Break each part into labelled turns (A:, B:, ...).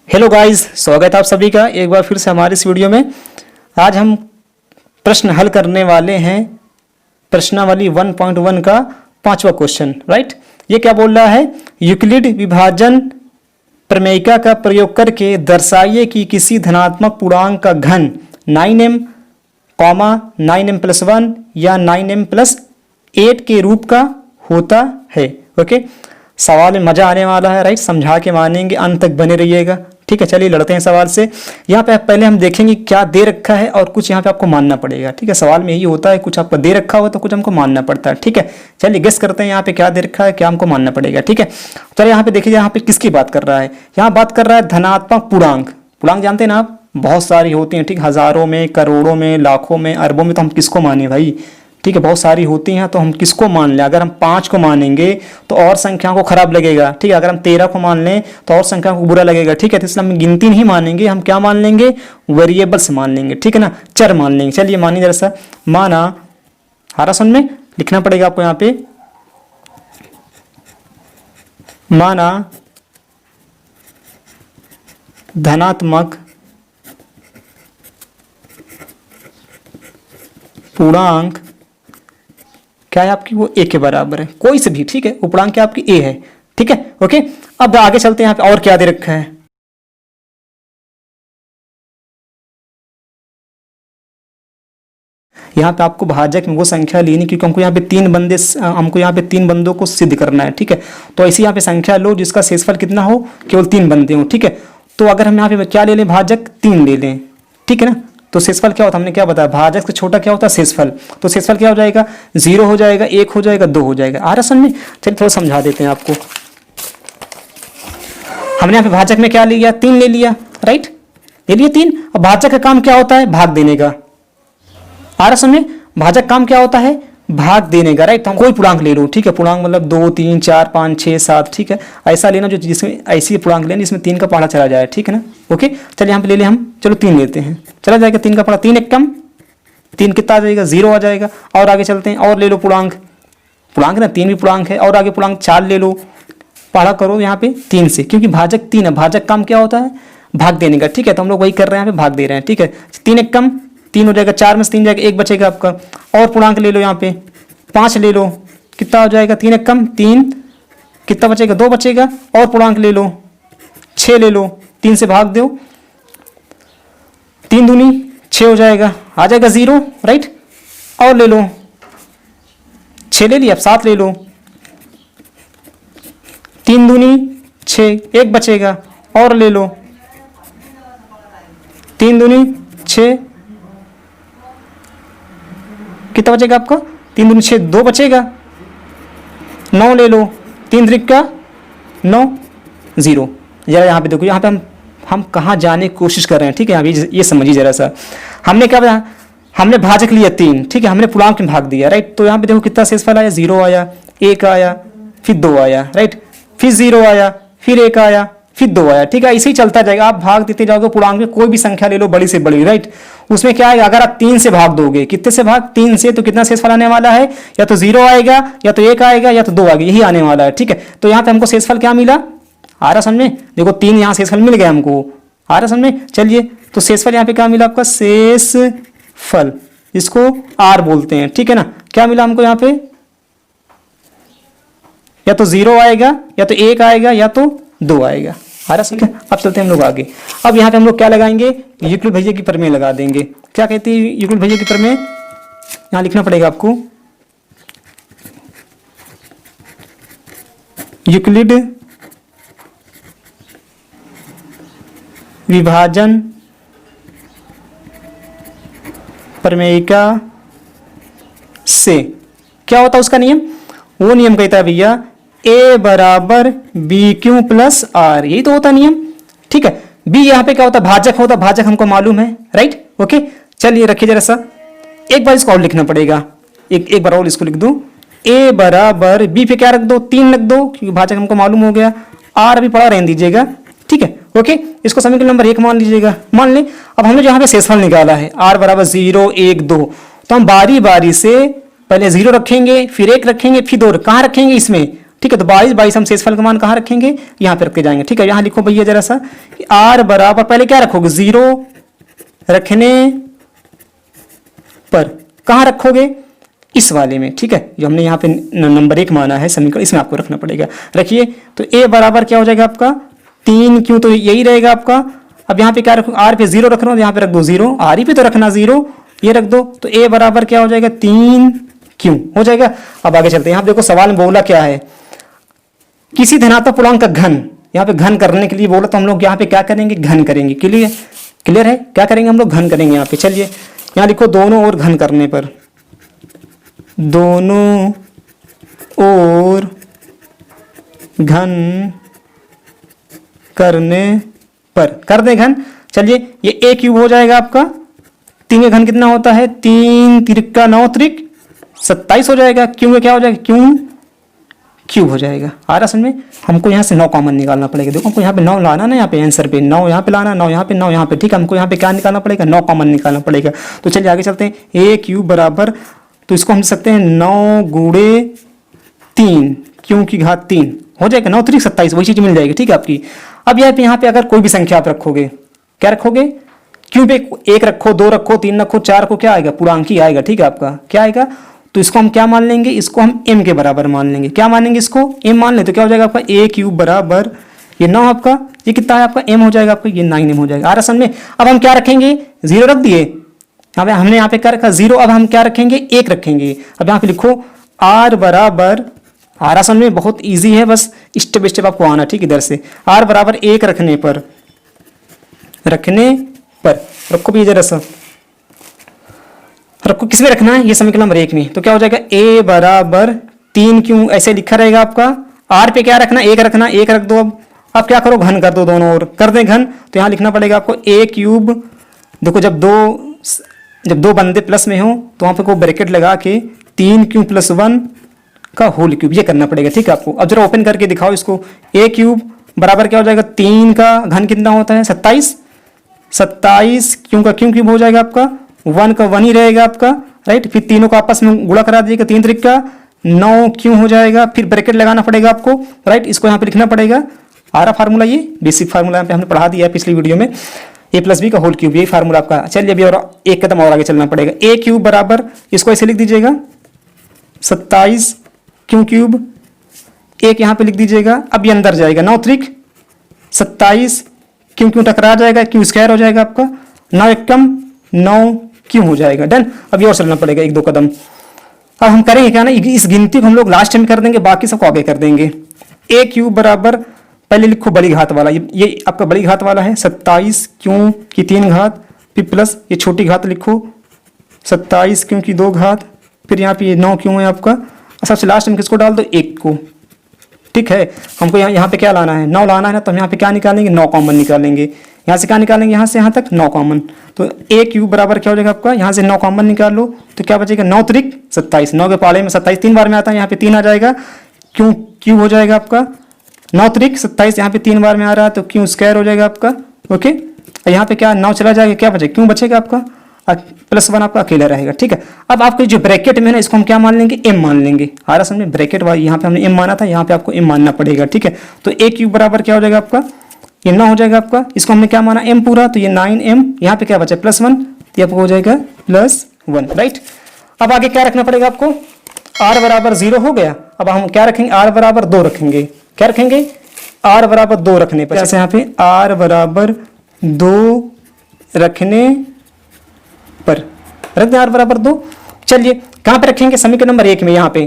A: Hello guys, स्वागत है आप सभी का एक बार फिर से हमारे इस वीडियो में। आज हम प्रश्न हल करने वाले हैं प्रश्नावली 1.1 का 5वां क्वेश्चन। राइट, ये क्या बोल रहा है? यूक्लिड विभाजन प्रमेयिका का प्रयोग करके दर्शाइए कि किसी धनात्मक पूर्णांक का घन 9m, 9m+1 या 9m+8 के रूप का होता है। ओके, सवाल में मजा आने वाला है। राइट, समझा के मानेंगे, अंत तक बने रहिएगा। ठीक है, चलिए लड़ते हैं सवाल से। यहाँ पे पहले हम देखेंगे क्या दे रखा है और कुछ यहाँ पे आपको मानना पड़ेगा। ठीक है, सवाल में यही होता है, कुछ आपको दे रखा हो तो कुछ हमको मानना पड़ता है। ठीक है, चलिए गेस करते हैं यहाँ पे क्या दे रखा है, क्या हमको मानना पड़ेगा। ठीक है, चलिए यहाँ पे देखिए, यहाँ पे किसकी बात कर रहा है? यहाँ बात कर रहा है धनात्मक पूर्णांक। पूर्णांक जानते हैं ना आप, बहुत सारी होती हैं। ठीक, हजारों में, करोड़ों में, लाखों में, अरबों में, तो हम किसको माने भाई? ठीक है, बहुत सारी होती हैं, तो हम किसको मान लें? अगर हम 5 को मानेंगे तो और संख्याओं को खराब लगेगा। ठीक है, अगर हम 13 को मान लें तो और संख्याओं को बुरा लगेगा। ठीक है, तो इसलिए हम गिनती नहीं मानेंगे, हम क्या मान लेंगे? वेरिएबल्स मान लेंगे। ठीक है ना, चर मान लेंगे। चलिए मानिए जरा सा, माना हरा सन में लिखना पड़ेगा आपको यहाँ पे, माना धनात्मक पूर्णांक क्या है आपकी? वो a के बराबर है, कोई से भी। ठीक है, वो पूर्णांक क्या आपकी a है। ठीक है, ओके। अब आगे चलते हैं, यहाँ पे और क्या दे रखा है? यहाँ पे आपको भाजक में वो संख्या लेनी, क्योंकि हमको यहाँ पे तीन बंदों को सिद्ध करना है। ठीक है, तो ऐसी यहाँ पे संख्या लो जिसका शेषफल कितना हो, केवल 3 बंदे हो। ठीक है, तो अगर हम यहाँ पे क्या ले लें? भाजक 3 ले लें। ठीक है ना, तो शेषफल क्या होता है? हमने क्या बताया? भाजक से छोटा क्या होता है? शेषफल। तो शेषफल क्या हो जाएगा? 0 हो जाएगा, 1 हो जाएगा, 2 हो जाएगा। आ रहा समझ में? चलिए थोड़ा समझा देते हैं आपको। हमने यहाँ पे भाजक में क्या लिया? 3 ले लिया। राइट, ले लिया 3। अब भाजक का काम क्या होता है? भाग देने का। आ रहा समझ में? भाजक काम क्या होता है? भाग देने का। राइट, तो हम कोई पूर्णांक ले लो। ठीक है, पूर्णांक मतलब 2, 3, 4, 5, 6, 7। ठीक है, ऐसा लेना जो जिसमें ऐसी पूर्णांक लेना जिसमें 3 का पहाड़ा चला जाए। ठीक है ना, ओके। चलिए यहाँ पे ले लें हम, चलो 3 लेते हैं, चला जाएगा 3 का पहाड़ा। 3 एक कम, 3 कितना आ जाएगा? 0 आ जाएगा। और आगे चलते हैं, और ले लो पूर्णांक। पूर्णांक ना 3 भी पूर्णांक है। और आगे पूर्णांक 4 ले लो, पहाड़ा करो यहाँ पे 3 से, क्योंकि भाजक 3 है। भाजक काम क्या होता है? भाग देने का। ठीक है, तो हम लोग वही कर रहे हैं, यहाँ पे भाग दे रहे हैं। ठीक है, 3 एक कम, 3 हो जाएगा, 4 में से 3 जाएगा, 1 बचेगा आपका। और पूर्णांक ले लो यहाँ पे, 5 ले लो, कितना हो जाएगा? 3 एक कम 3, कितना बचेगा? 2 बचेगा। और पूर्णांक ले लो, 6 ले लो, 3 से भाग दो, 3 दूनी 6 हो जाएगा, आ जाएगा 0। राइट, और ले लो, 6 ले लिया, अब 7 ले लो, 3 दूनी 6, 1 बचेगा। और ले लो, 3 दूनी 6, कितना बचेगा आपका? 3 दूनी 6, 2 बचेगा। 9 ले लो, 3 त्रिका 9, 0। जरा यहाँ पे देखो, यहाँ पे हम कहाँ जाने की कोशिश कर रहे हैं। ठीक है, अभी ये समझिए जरा सा। हमने क्या बताया? हमने भाजक लिया 3। ठीक है, हमने पूर्णांक में भाग दिया। राइट, तो यहाँ पे देखो कितना शेषफल आया? 0 आया, 1 आया, फिर 2 आया। राइट, फिर 0 आया, फिर 1 आया, फिर 2 आया। ठीक है, ऐसे ही चलता जाएगा। आप भाग देते जाओगे पूर्णांक में, कोई भी संख्या ले लो बड़ी से बड़ी। राइट, उसमें क्या है? अगर आप 3 से भाग दोगे, कितने से भाग? 3 से, तो कितना शेषफल आने वाला है? या तो 0 आएगा, या तो 1 आएगा, या तो 2 आएगा, यही आने वाला है। ठीक है, तो यहाँ पे हमको शेषफल क्या मिला? आ रहा समझ में? देखो 3 यहाँ शेषफल मिल गया हमको। आ रहा समझ में? चलिए, तो शेषफल यहाँ पे क्या मिला आपका? शेषफल, इसको R बोलते हैं। ठीक है ना, क्या मिला हमको यहाँ पे? या तो 0 आएगा, या तो 1 आएगा, या तो 2 आएगा। आ रहा ठीक है। अब चलते हैं हम लोग आगे। अब यहाँ पे हम लोग क्या लगाएंगे? यूक्लिड भैया की प्रमेय लगा देंगे। क्या कहती है यूक्लिड भैया की प्रमेय? यहाँ लिखना पड़ेगा आपको, यूक्लिड विभाजन प्रमेयिका से क्या होता है उसका नियम? वो नियम कहता है भैया A बराबर BQ+R, यही तो होता नियम। ठीक है, B यहाँ पे क्या होता है? भाजक होता। भाजक हमको मालूम है। Right, okay. चलिए रखिए जरा सा, एक बार इसको और लिखना पड़ेगा, एक बार और इसको लिख दो। A बराबर B पे क्या रख दो? 3 रख दो, क्योंकि भाजक हमको मालूम हो गया। R अभी पड़ा रहने दीजिएगा। ठीक है, ओके। इसको समीकरण नंबर 1 मान लीजिएगा। मान लें अब हमने जो यहाँ पे शेषफल निकाला है R बराबर 0, 1, 2, तो हम बारी बारी से पहले 0 रखेंगे, फिर 1 रखेंगे, फिर 2। कहाँ रखेंगे? इसमें ठीक है। तो 22 हम शेषफल का मान कहाँ रखेंगे, यहाँ पे रख के जाएंगे। ठीक है, यहाँ लिखो भैया जरा सा कि r बराबर पहले क्या रखोगे, 0 रखने पर कहाँ रखोगे, इस वाले में। ठीक है, जो हमने यहाँ पे नंबर 1 माना है समीकरण, इसमें आपको रखना पड़ेगा। रखिए, तो a बराबर क्या हो जाएगा आपका 3 क्यों, तो यही रहेगा आपका। अब यहाँ पे क्या रखो, r पे 0 रख रहा हूँ, यहाँ पे रख दो 0, r ही पे तो रखना 0, ये रख दो। तो a बराबर क्या हो जाएगा 3 क्यों हो जाएगा। अब आगे चलते हैं, यहाँ देखो सवाल में बोला क्या है, किसी धनात्मक पूर्णांक का घन। यहाँ पे घन करने के लिए बोला, तो हम लोग यहाँ पे क्या करेंगे, घन करेंगे। क्लियर क्लियर है, क्या करेंगे हम लोग, घन करेंगे यहाँ पे। चलिए यहाँ लिखो दोनों ओर घन करने पर, दोनों ओर घन करने पर कर दें घन। चलिए ये a क्यूब हो जाएगा आपका, 3 का घन कितना होता है, 3 तिरिका 9 त्रिक 27 हो जाएगा। क्यों में क्या हो जाएगा, क्यों क्यूब हो जाएगा। आ रहा समझ में। हमको यहाँ से 9 कॉमन निकालना पड़ेगा। देखो हमको यहाँ पे 9 लाना ना, यहाँ पे आंसर पे 9 यहाँ पे लाना, 9 यहाँ पे, 9 यहाँ पे। ठीक है, हमको यहाँ पे क्या निकालना पड़ेगा, 9 कॉमन निकालना पड़ेगा। तो चलिए आगे चलते हैं। a क्यूब बराबर, तो इसको हम लिख सकते हैं 9 गुणे 3 क्यों की घात 3 हो जाएगा, 9 त्रिक 27, वही चीज मिल जाएगी। ठीक है आपकी। अब यहाँ पे अगर कोई भी संख्या आप रखोगे, क्या रखोगे, क्यों पे 1 रखो, 2 रखो, 3 रखो, 4 को क्या आएगा, पूर्णांक ही आएगा। ठीक है आपका, क्या आएगा, तो इसको हम क्या मान लेंगे, इसको हम m के बराबर मान लेंगे। क्या मानेंगे, इसको m मान ले, तो क्या हो जाएगा आपका a क्यूब बराबर ये 9 आपका, ये कितना है आपका m हो जाएगा आपका, ये 9m हो जाएगा। आ रहा समझ में। अब हम क्या रखेंगे, 0 रख दिए, अब हमने यहाँ पे क्या रखा 0, अब हम क्या रखेंगे, 1 रखेंगे। अब यहाँ पे लिखो r बराबर, आ रहा समझ में, बहुत ईजी है, बस स्टेप बाय स्टेप आपको आना। ठीक, इधर से r बराबर 1 रखने पर रखो भी जरा सा, रखो किस में रखना है, ये समीकरण नंबर 1 में। तो क्या हो जाएगा, a बराबर 3 क्यों ऐसे लिखा रहेगा आपका। r पे क्या रखना, 1 रखना, 1 रख दो। अब क्या करो, घन कर दो, दोनों ओर कर दें घन। तो यहाँ लिखना पड़ेगा आपको a क्यूब, देखो जब दो बंदे प्लस में हो तो वहाँ पे को ब्रैकेट लगा के 3 क्यूब प्लस 1 का होल क्यूब, ये करना पड़ेगा। ठीक है आपको। अब जरा ओपन करके दिखाओ इसको, a क्यूब बराबर क्या हो जाएगा, 3 का घन कितना होता है 27, 27 क्यों का क्यूब हो जाएगा आपका, 1 का 1 ही रहेगा आपका, राइट। फिर तीनों को आपस में गुणा करा दीजिएगा, 3 त्रिक का 9 क्यों हो जाएगा, फिर ब्रैकेट लगाना पड़ेगा आपको, राइट। इसको यहाँ पे लिखना पड़ेगा, आ रहा फार्मूला, ये बेसिक फार्मूला यहाँ पे हमने पढ़ा दिया है पिछली वीडियो में, a प्लस बी का होल क्यूब, यही फार्मूला आपका। चलिए अभी और एक कदम और आगे चलना पड़ेगा। a क्यूब बराबर, इसको ऐसे लिख दीजिएगा 27 क्यूब, एक यहाँ पे लिख दीजिएगा। अब ये अंदर जाएगा, 9 त्रिक 27 क्यों टकरा जाएगा, क्यों स्क्वायर हो जाएगा आपका, 9 एकम 9 क्यों हो जाएगा। डन। अब ये और चलना पड़ेगा 1-2 कदम। अब हम करेंगे क्या ना, इस गिनती को हम लोग लास्ट में कर देंगे, बाकी सबको आगे कर देंगे। a क्यूब बराबर, पहले लिखो बड़ी घात वाला, ये आपका बड़ी घात वाला है 27 क्यों की 3 घात, फिर प्लस ये छोटी घात लिखो 27 क्यों की 2 घात, फिर यहाँ पे ये 9 क्यों है आपका। सबसे लास्ट में किसको डाल दो, 1 को। ठीक है, हमको यहाँ पे क्या लाना है, 9 लाना है ना, तो हम यहाँ पे क्या निकालेंगे, 9 कॉमन निकालेंगे। यहाँ से क्या निकालेंगे, यहाँ से यहाँ तक 9 कॉमन। तो a क्यूब बराबर क्या हो जाएगा आपका, यहाँ से 9 कॉमन निकाल लो तो क्या बचेगा, 9 त्रिक 27, 9 के पाले में 27 3 बार में आता है, यहाँ पे 3 आ जाएगा, क्यों क्यूब हो जाएगा आपका, 9 त्रिक 27 यहाँ पे 3 बार में आ रहा है, तो क्यों स्क्वायर हो जाएगा आपका। ओके, यहाँ पे क्या 9 चला जाएगा, क्या बचेगा, क्यों बचेगा आपका, प्लस 1 आपका अकेला रहेगा। ठीक है, अब आपके जो ब्रैकेट में ना, इसको हम क्या मान लेंगे, m मान लेंगे। आ रहा समझ में, ब्रैकेट वाला यहाँ पे हमने m माना था, यहाँ पे आपको m मानना पड़ेगा। ठीक है, तो a क्यूब बराबर क्या हो जाएगा आपका, ये 9 हो जाएगा आपका, इसको हमने क्या माना m पूरा, तो ये 9m, यहाँ पे क्या बचा +1, तो आपको हो जाएगा +1, राइट। अब आगे क्या रखना पड़ेगा आपको, r बराबर 0 हो गया। अब हम क्या रखेंगे, r बराबर 2 रखेंगे। क्या रखेंगे, r बराबर 2 रखने पर, जैसे यहाँ पे r बराबर 2 रखने पर रख दें, r बराबर 2। चलिए कहाँ पे रखेंगे, समीकरण नंबर 1 में यहाँ पे,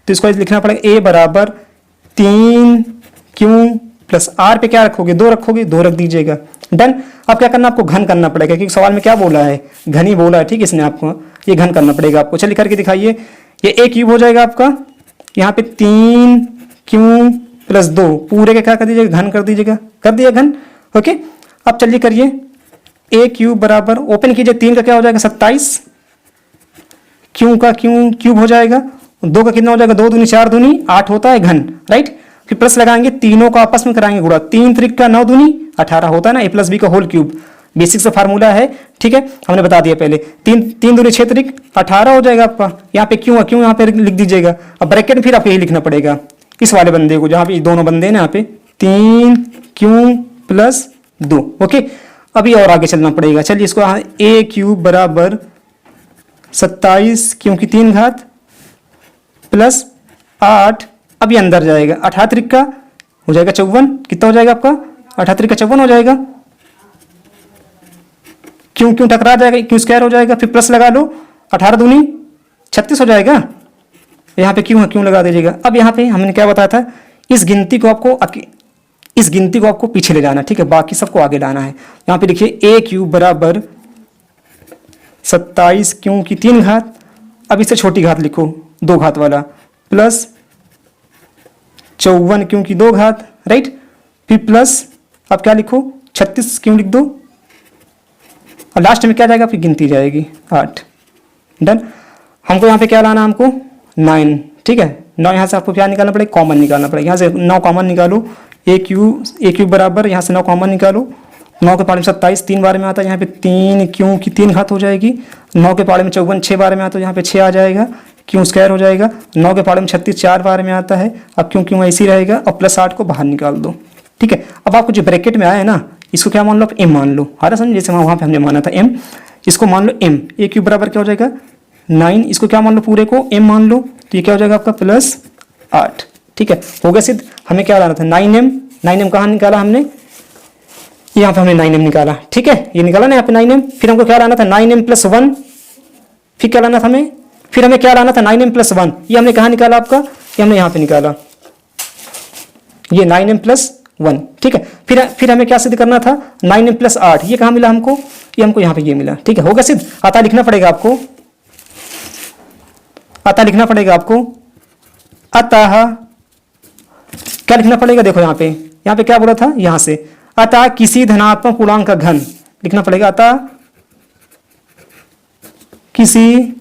A: तो इसको लिखना पड़ेगा a बराबर 3 क्यों प्लस r पे क्या रखोगे, 2 रखोगे, 2 रख दीजिएगा। डन। अब क्या करना, आपको घन करना पड़ेगा, क्योंकि सवाल में क्या बोला है, घन ही बोला है। ठीक है, इसने आपको ये घन करना पड़ेगा आपको। चलिए करके दिखाइए, ये a क्यूब हो जाएगा आपका, यहाँ पे 3 क्यों प्लस 2 पूरे के क्या कर दीजिएगा, घन कर दीजिएगा, कर दिया घन। ओके, अब चलिए करिए, a क्यूब बराबर, ओपन कीजिए, 3 का क्या हो जाएगा 27, क्यों का क्यूब हो जाएगा, 2 का कितना हो जाएगा, 2 दूनी 4 दूनी 8 होता है घन, राइट। फिर प्लस लगाएंगे, तीनों को आपस में कराएंगे गुणा, 3 त्रिक का 9 दूनी 18 होता है ना, a प्लस बी का होल क्यूब, बेसिक से फार्मूला है। ठीक है, हमने बता दिया पहले, 3 दूनी 6 त्रिक 18 हो जाएगा आपका। यहाँ पे क्यों यहाँ पे लिख दीजिएगा। अब ब्रैकेट में फिर आपको यही लिखना पड़ेगा, इस वाले बंदे को, जहाँ पे दोनों बंदे हैं ना, यहाँ पे 3q+2। ओके, अभी और आगे चलना पड़ेगा। चलिए इसको a³ बराबर 27 क्योंकि 3 घात प्लस 8, अभी अंदर जाएगा, 8 का हो जाएगा 54, कितना हो जाएगा आपका 8 का 54 हो जाएगा, क्यों टकरा जाएगा, क्यों स्क्वायर हो जाएगा, फिर प्लस लगा लो, 18 दूनी 36 हो जाएगा, यहाँ पे क्यों है, क्यों लगा दीजिएगा। अब यहाँ पे हमने क्या बताया था, इस गिनती को आपको पीछे ले जाना, ठीक है, बाकी सबको आगे लाना है। यहाँ पे देखिए a³ बराबर 27 क्योंकि 3 घात, अब इससे छोटी घात लिखो 2 घात वाला, प्लस 54 क्योंकि 2 घात, राइट, फिर प्लस अब क्या लिखो 36 क्यों लिख दो, और लास्ट में क्या जाएगा, फिर गिनती जाएगी 8। डन। हमको यहाँ पे क्या लाना, हमको 9, ठीक है। 9 यहाँ से आपको क्या निकालना पड़ेगा, कॉमन निकालना पड़ेगा। यहाँ से 9 कॉमन निकालो, a³ बराबर यहाँ से 9 कॉमन निकालो, 9 के पाले में 27 3 बार में आता है, यहाँ पे 3 क्योंकि 3 घात हो जाएगी, 9 के पाले में 54 6 बार में आता है, यहाँ पे 6 आ जाएगा, क्यों स्क्वायर हो जाएगा, 9 के पाले में 36 4 बार में आता है, अब क्यों ऐसे ही रहेगा, और प्लस 8 को बाहर निकाल दो, ठीक है। अब आपको जो ब्रैकेट में आया है ना, इसको क्या मान लो, m मान लो, आ रहा समझ, जैसे वहाँ पे हमने माना था m, इसको मान लो m, a³ बराबर क्या हो जाएगा 9, इसको क्या मान लो, पूरे को m मान लो, तो ये क्या हो जाएगा आपका +8, ठीक है, हो गया सिद्ध। हमें क्या लाना था 9m कहाँ निकाला हमने, यहाँ पे हमने 9m निकाला, ठीक है, ये निकाला ना यहाँ पे 9m, फिर हमको क्या लाना था 9m + 1, फिर क्या लाना था हमें, फिर हमें क्या लाना था 9m + 1, ये हमने कहाँ निकाला आपका, ये हमने यहाँ पे निकाला, ये 9m + 1, ठीक है। फिर हमें क्या सिद्ध करना था 9m + 8, ये कहाँ मिला हमको, ये हमको यहाँ पे ये मिला, ठीक है, होगा सिद्ध। आता लिखना पड़ेगा आपको, लिखना पड़ेगा आपको, अतः क्या लिखना पड़ेगा, देखो यहाँ पे क्या बोला था, यहाँ से अतः किसी धनात्मक पूर्णांक का घन लिखना पड़ेगा, अतः किसी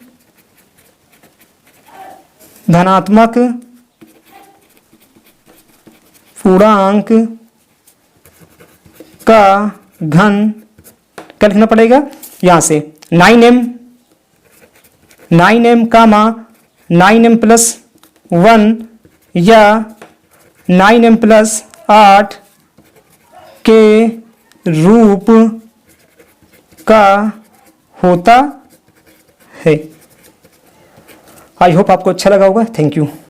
A: धनात्मक पूर्णांक का घन क्या लिखना पड़ेगा, यहाँ से 9m कामा 9m + 1 या 9m + 8 के रूप का होता है। आई होप आपको अच्छा लगा होगा। Thank you.